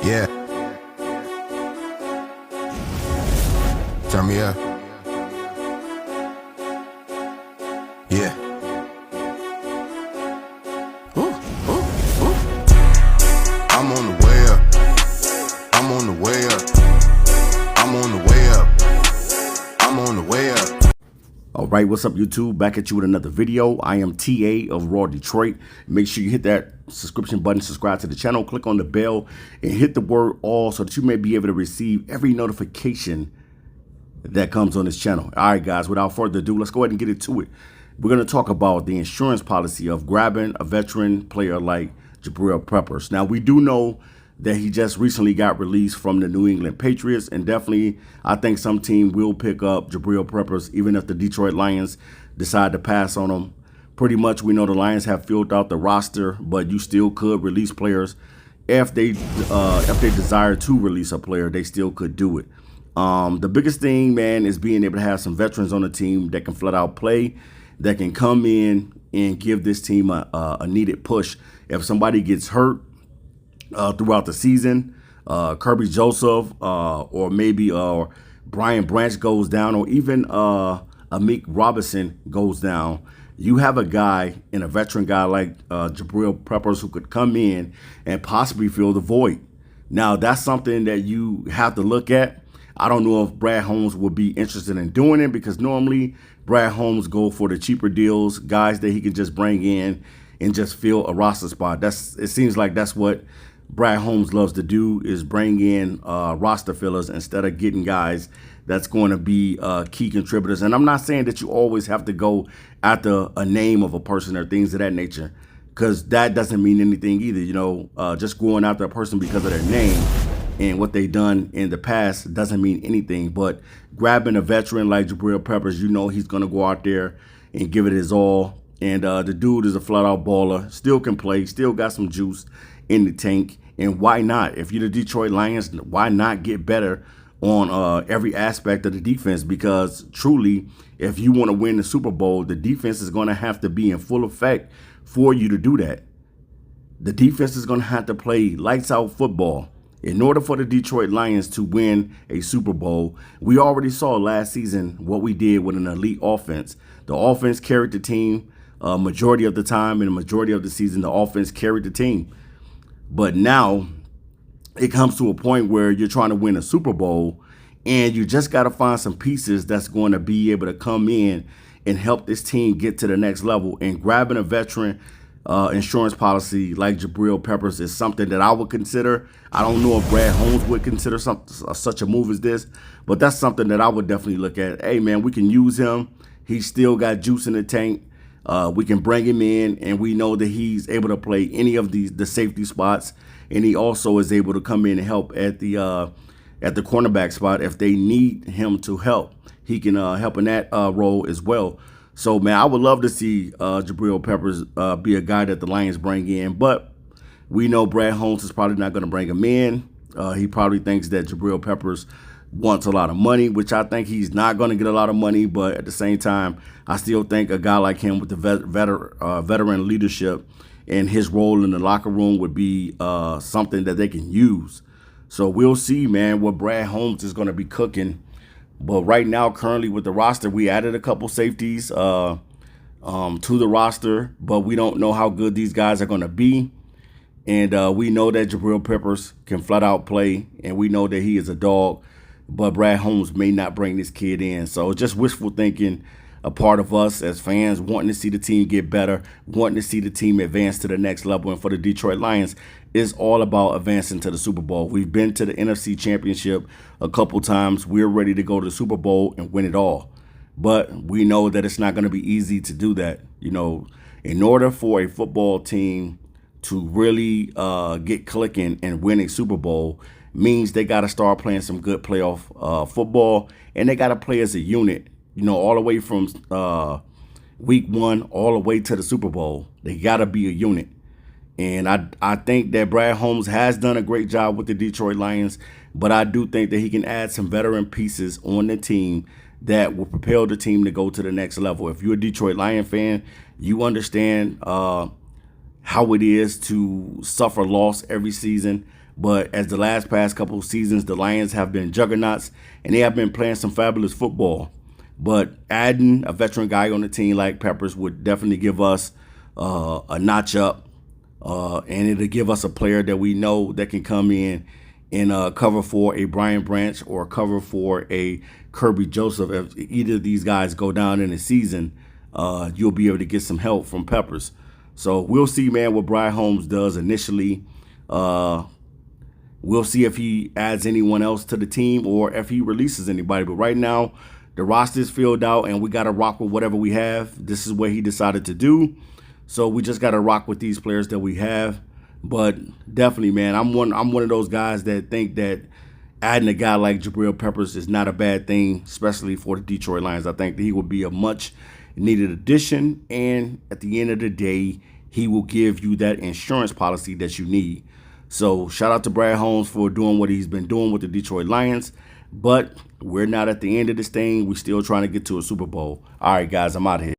Yeah, turn me up. Yeah. Ooh, ooh, ooh. I'm on the way up. I'm on the way up. I'm on the way up. I'm on the way up. All right, what's up, YouTube? Back at you with another video. I am TA of Raw Detroit. Make sure you hit that subscription button, subscribe to the channel, click on the bell, and hit the word all so that you may be able to receive every notification that comes on this channel. All right, guys, without further ado, let's go ahead and get into it. We're going to talk about the insurance policy of grabbing a veteran player like Jabril Peppers. Now, we do know that he just recently got released from the New England Patriots, and definitely I think some team will pick up Jabril Peppers even if the Detroit Lions decide to pass on him. Pretty much we know the Lions have filled out the roster, but you still could release players. If they desire to release a player, they still could do it. The biggest thing, man, is being able to have some veterans on the team that can flat out play, that can come in and give this team a needed push. If somebody gets hurt throughout the season, Kirby Joseph or maybe Brian Branch goes down, or even Amik Robinson goes down, you have a guy and a veteran guy like Jabril Peppers who could come in and possibly fill the void. Now, that's something that you have to look at. I don't know if Brad Holmes would be interested in doing it, because normally Brad Holmes go for the cheaper deals, guys that he can just bring in and just fill a roster spot. It seems like that's what Brad Holmes loves to do, is bring in roster fillers instead of getting guys that's going to be key contributors. And I'm not saying that you always have to go after a name of a person or things of that nature, because that doesn't mean anything either. You know, just going after a person because of their name and what they done in the past doesn't mean anything. But grabbing a veteran like Jabril Peppers, you know he's going to go out there and give it his all. And the dude is a flat-out baller, still can play, still got some juice in the tank. And why not? If you're the Detroit Lions, why not get better on every aspect of the defense? Because truly, if you want to win the Super Bowl, the defense is going to have to be in full effect for you to do that. The defense is going to have to play lights-out football. In order for the Detroit Lions to win a Super Bowl, we already saw last season what we did with an elite offense. The offense carried the team majority of the time, and the majority of the season, the offense carried the team. But now it comes to a point where you're trying to win a Super Bowl, and you just got to find some pieces that's going to be able to come in and help this team get to the next level. And grabbing a veteran insurance policy like Jabril Peppers is something that I would consider. I don't know if Brad Holmes would consider such a move as this, but that's something that I would definitely look at. Hey, man, we can use him. He's still got juice in the tank. We can bring him in, and we know that he's able to play any of the safety spots, and he also is able to come in and help at the cornerback spot if they need him to help. He can help in that role as well. So, man, I would love to see Jabril Peppers be a guy that the Lions bring in, but we know Brad Holmes is probably not going to bring him in. He probably thinks that Jabril Peppers wants a lot of money, which I think he's not going to get a lot of money. But at the same time, I still think a guy like him with the veteran leadership and his role in the locker room would be something that they can use. So we'll see, man, what Brad Holmes is going to be cooking. But right now, currently with the roster, we added a couple safeties to the roster, but we don't know how good these guys are going to be. And we know that Jabril Peppers can flat out play, and we know that he is a dog. But Brad Holmes may not bring this kid in. So just wishful thinking, a part of us as fans wanting to see the team get better, wanting to see the team advance to the next level. And for the Detroit Lions, it's all about advancing to the Super Bowl. We've been to the NFC Championship a couple times. We're ready to go to the Super Bowl and win it all. But we know that it's not going to be easy to do that. You know, in order for a football team to really get clicking and win a Super Bowl, means they got to start playing some good playoff football, and they got to play as a unit, you know, all the way from week 1 all the way to the Super Bowl. They got to be a unit. And I think that Brad Holmes has done a great job with the Detroit Lions, but I do think that he can add some veteran pieces on the team that will propel the team to go to the next level. If you're a Detroit Lion fan, you understand how it is to suffer loss every season. But as the past couple of seasons, the Lions have been juggernauts, and they have been playing some fabulous football. But adding a veteran guy on the team like Peppers would definitely give us a notch up, and it'll give us a player that we know that can come in and cover for a Brian Branch or cover for a Kirby Joseph. If either of these guys go down in the season, you'll be able to get some help from Peppers. So we'll see, man, what Brian Holmes does initially. We'll see if he adds anyone else to the team or if he releases anybody. But right now, the roster is filled out, and we got to rock with whatever we have. This is what he decided to do. So we just got to rock with these players that we have. But definitely, man, I'm one of those guys that think that adding a guy like Jabril Peppers is not a bad thing, especially for the Detroit Lions. I think that he would be a much needed addition, and at the end of the day, he will give you that insurance policy that you need. So shout out to Brad Holmes for doing what he's been doing with the Detroit Lions. But we're not at the end of this thing. We're still trying to get to a Super Bowl. All right, guys, I'm out of here.